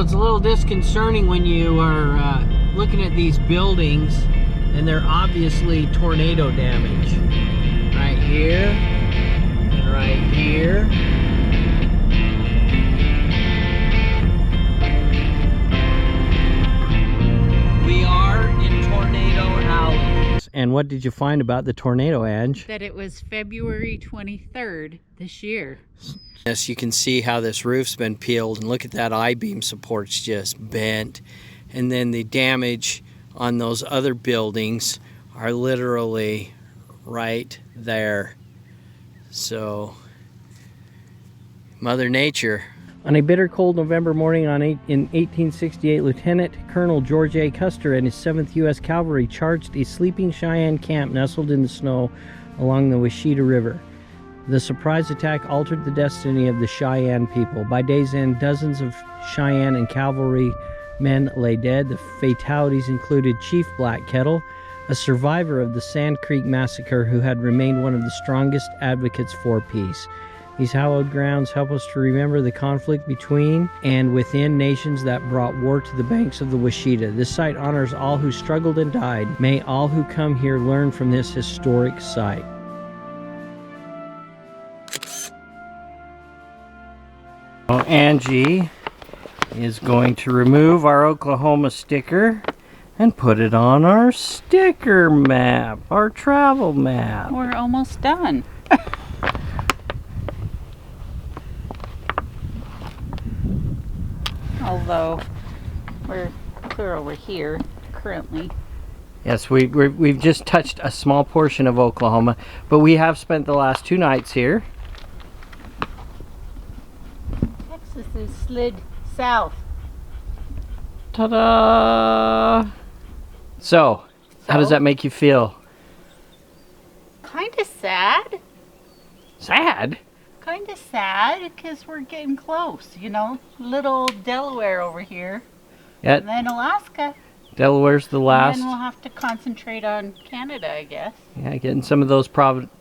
it's a little disconcerting when you are looking at these buildings and they're obviously tornado damage. Right here and right here. We are in Tornado Alley. And what did you find about the tornado, Ange? That it was February 23rd this year. Yes, you can see how this roof's been peeled, and look at that I-beam support's just bent. And then the damage on those other buildings are literally right there. So, Mother Nature. On a bitter cold November morning in 1868, Lieutenant Colonel George A. Custer and his 7th U.S. Cavalry charged a sleeping Cheyenne camp nestled in the snow along the Washita River. The surprise attack altered the destiny of the Cheyenne people. By day's end, dozens of Cheyenne and cavalry men lay dead. The fatalities included Chief Black Kettle, a survivor of the Sand Creek Massacre who had remained one of the strongest advocates for peace. These hallowed grounds help us to remember the conflict between and within nations that brought war to the banks of the Washita. This site honors all who struggled and died. May all who come here learn from this historic site. Angie is going to remove our Oklahoma sticker and put it on our sticker map, our travel map. We're almost done. Although we're clear over here currently. Yes, we've just touched a small portion of Oklahoma, but we have spent the last 2 nights here. Texas has slid south. Ta-da! So, how does that make you feel? Kind of sad. Sad? Kind of sad because we're getting close, you know. Little Delaware over here. Yeah. And then Alaska. Delaware's the last. And then we'll have to concentrate on Canada, I guess. Yeah, getting some of those provincial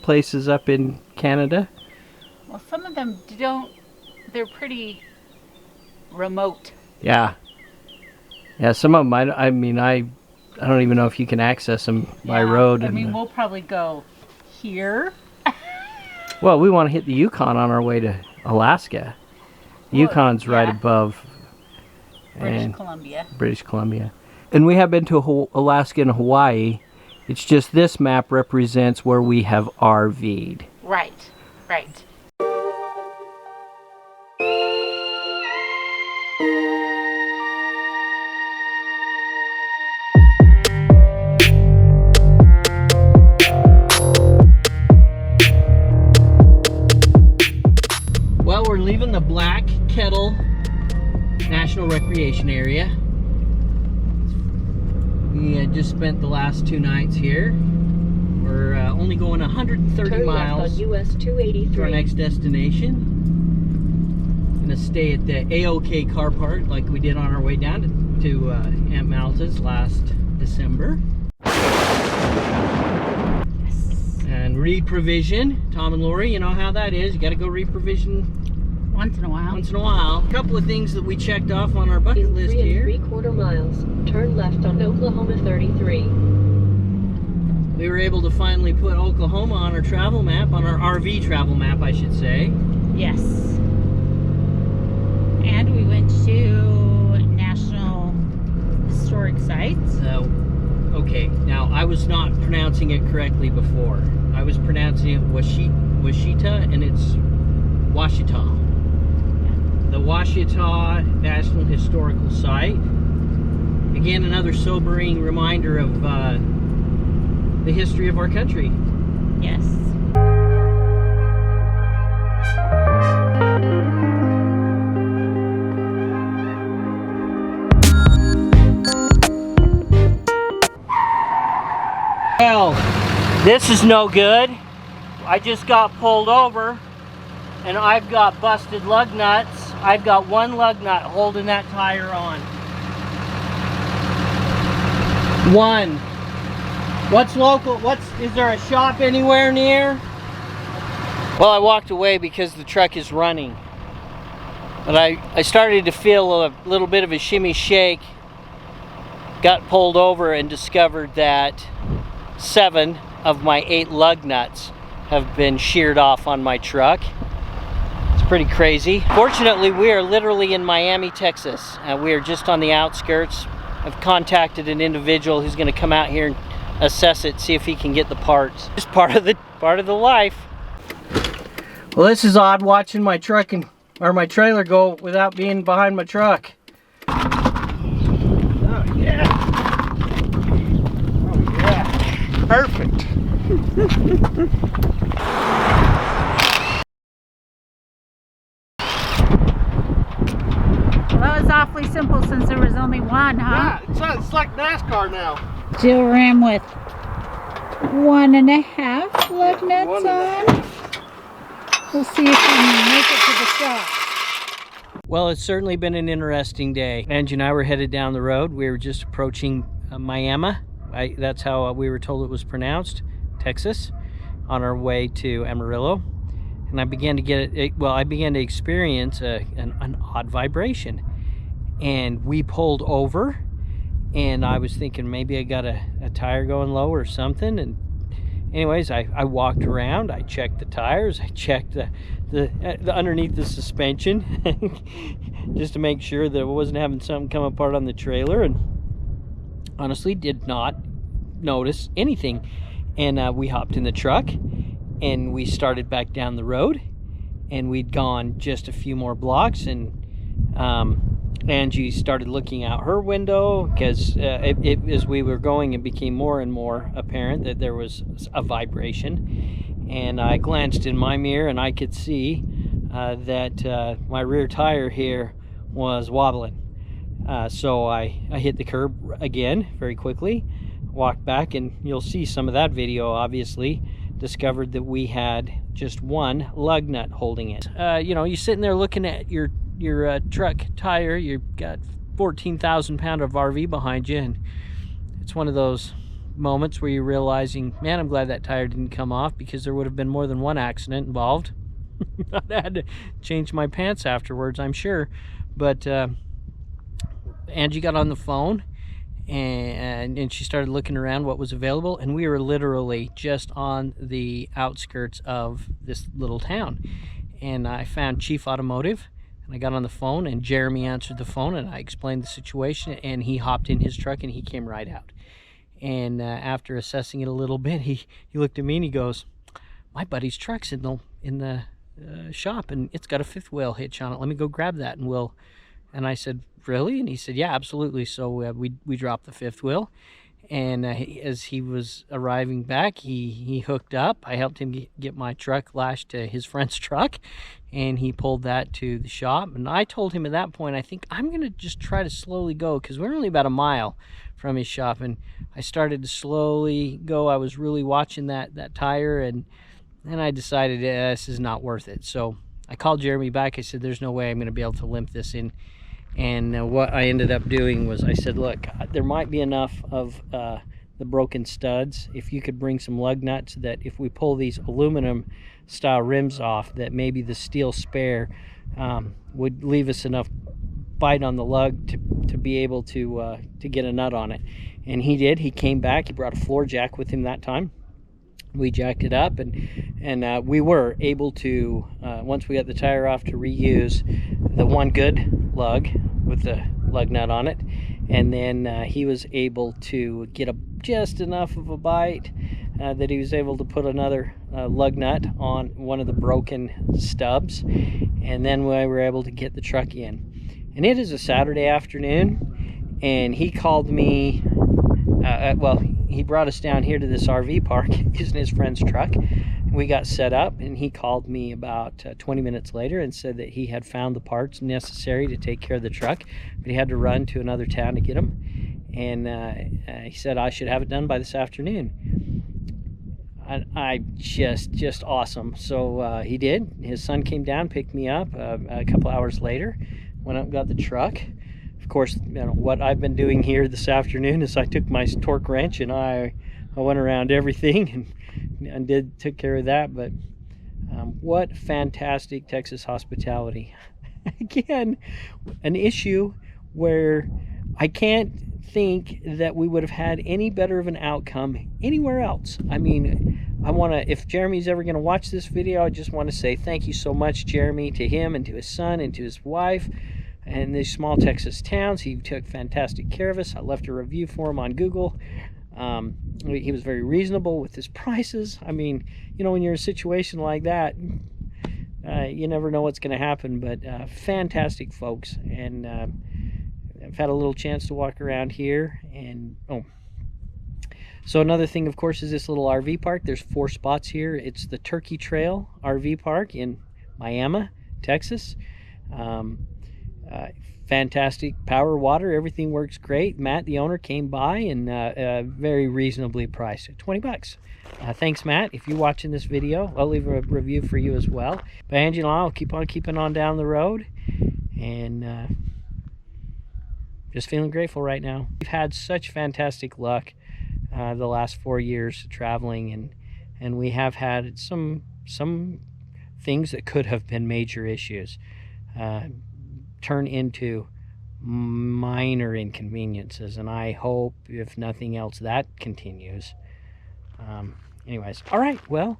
places up in Canada. Well, some of them don't. They're pretty remote. Yeah. Yeah, some of them, I don't even know if you can access them by road. I mean, we'll probably go here. Well, we want to hit the Yukon on our way to Alaska. The Yukon's right above British Columbia. And we have been to Alaska and Hawaii. It's just this map represents where we have RV'd. Right, right. Well, we're leaving the Black Kettle National Recreation Area. We just spent the last 2 nights here. We're only going 130 miles US 283 to our next destination. Gonna stay at the AOK car park like we did on our way down to Aunt Malta's last December. And re-provision. Tom and Lori, you know how that is. You gotta go re-provision once in a while. Once in a while. A couple of things that we checked off on our bucket list here. 3 3/4 miles. Turn left on Oklahoma 33. We were able to finally put Oklahoma on our travel map, on our RV travel map, I should say. Yes. And we went to National Historic Sites. Okay, now I was not pronouncing it correctly before. I was pronouncing it Washita, and it's Washita. The Washita National Historical Site. Again, another sobering reminder of the history of our country. Yes. Well, this is no good. I just got pulled over and I've got busted lug nuts. I've got one lug nut holding that tire on. One. What's local? Is there a shop anywhere near? Well, I walked away because the truck is running. But I started to feel a little bit of a shimmy shake. Got pulled over and discovered that 7 of my 8 lug nuts have been sheared off on my truck. It's pretty crazy. Fortunately, we are literally in Miami, Texas. We are just on the outskirts. I've contacted an individual who's going to come out here and assess it, see if he can get the parts. It's part of the life. Well, this is odd watching my truck or my trailer go without being behind my truck. Oh yeah. Oh yeah. Perfect. Well, that was awfully simple since there was only one, huh? Yeah, it's like NASCAR now. Jill ran with 1.5 lug nuts on. We'll see if we can make it to the shop. Well, it's certainly been an interesting day. Angie and I were headed down the road. We were just approaching Miami. That's how we were told it was pronounced, Texas, on our way to Amarillo. And I began to experience an odd vibration. And we pulled over, and I was thinking maybe I got a tire going low or something. And anyways, I walked around, I checked the tires, I checked the underneath the suspension just to make sure that it wasn't having something come apart on the trailer, and honestly did not notice anything. And we hopped in the truck and we started back down the road, and we'd gone just a few more blocks, and Angie started looking out her window because as we were going, it became more and more apparent that there was a vibration. And I glanced in my mirror and I could see that my rear tire here was wobbling. So I hit the curb again very quickly, walked back, and you'll see some of that video. Obviously discovered that we had just one lug nut holding it. You know, you're sitting there looking at your truck tire, you've got 14,000 pound of RV behind you, and it's one of those moments where you're realizing, man, I'm glad that tire didn't come off, because there would have been more than one accident involved. I had to change my pants afterwards, I'm sure. But Angie got on the phone and she started looking around what was available, and we were literally just on the outskirts of this little town. And I found Chief Automotive, and I got on the phone, and Jeremy answered the phone, and I explained the situation, and he hopped in his truck and he came right out. And after assessing it a little bit, he looked at me and he goes, my buddy's truck's in the shop, and it's got a fifth wheel hitch on it. Let me go grab that, and I said, really? And he said, yeah, absolutely. So we dropped the fifth wheel, and as he was arriving back, he hooked up. I helped him get my truck lashed to his friend's truck, and he pulled that to the shop. And I told him at that point, I think I'm gonna just try to slowly go, because we're only about a mile from his shop. And I started to slowly go. I was really watching that tire, and then I decided this is not worth it. So I called Jeremy back. I said, there's no way I'm gonna be able to limp this in. And what I ended up doing was I said, look, there might be enough of the broken studs. If you could bring some lug nuts, that if we pull these aluminum style rims off, that maybe the steel spare would leave us enough bite on the lug to be able to get a nut on it. And he did. He came back. He brought a floor jack with him that time. We jacked it up, and we were able to, once we got the tire off, to reuse the one good lug with the lug nut on it. And then he was able to get just enough of a bite that he was able to put another lug nut on one of the broken stubs. And then we were able to get the truck in. And it is a Saturday afternoon, and he called me, well, he brought us down here to this RV park using his friend's truck. We got set up, and he called me about 20 minutes later and said that he had found the parts necessary to take care of the truck, but he had to run to another town to get them. And he said I should have it done by this afternoon. I just awesome. So he did. His son came down, picked me up a couple hours later, went up and got the truck. Of course, you know, what I've been doing here this afternoon is I took my torque wrench and I went around everything and took care of that. But What fantastic Texas hospitality. Again, an issue where I can't think that we would have had any better of an outcome anywhere else. I mean, if Jeremy's ever going to watch this video, I just want to say thank you so much, Jeremy, to him and to his son and to his wife and these small Texas towns. He took fantastic care of us. I left a review for him on Google. He was very reasonable with his prices. I mean, you know, when you're in a situation like that, you never know what's going to happen, but fantastic folks. And I've had a little chance to walk around here. And so another thing, of course, is this little RV park. There's 4 spots here. It's the Turkey Trail RV Park in Miami, Texas. Fantastic power, water, everything works great. Matt, the owner, came by and very reasonably priced at $20. Thanks, Matt. If you're watching this video, I'll leave a review for you as well. But Angie and I'll keep on keeping on down the road, and just feeling grateful right now. We've had such fantastic luck the last 4 years traveling, and we have had some things that could have been major issues turn into minor inconveniences, and I hope, if nothing else, that continues. Anyways, all right, well,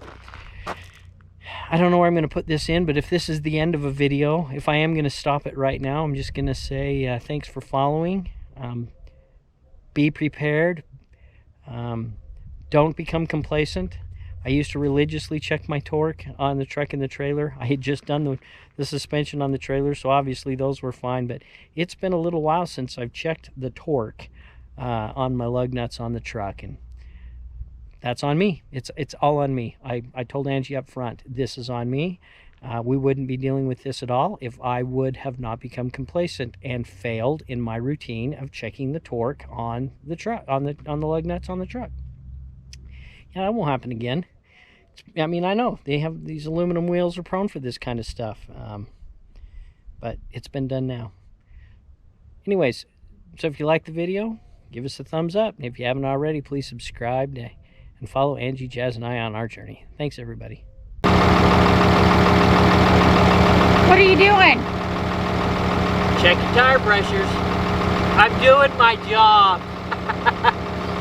I don't know where I'm going to put this in, but if this is the end of a video, if I am going to stop it right now, I'm just going to say thanks for following. Be prepared. Don't become complacent. I used to religiously check my torque on the truck and the trailer. I had just done the suspension on the trailer, so obviously those were fine, but it's been a little while since I've checked the torque on my lug nuts on the truck, and that's on me. It's all on me. I told Angie up front, this is on me. We wouldn't be dealing with this at all if I would have not become complacent and failed in my routine of checking the torque on the truck, on the lug nuts on the truck. Yeah, that won't happen again. I mean, I know they have these aluminum wheels are prone for this kind of stuff, but it's been done now. Anyways, so if you like the video, give us a thumbs up. If you haven't already, please subscribe and follow Angie, Jazz, and I on our journey. Thanks, everybody. What are you doing? Check your tire pressures. I'm doing my job.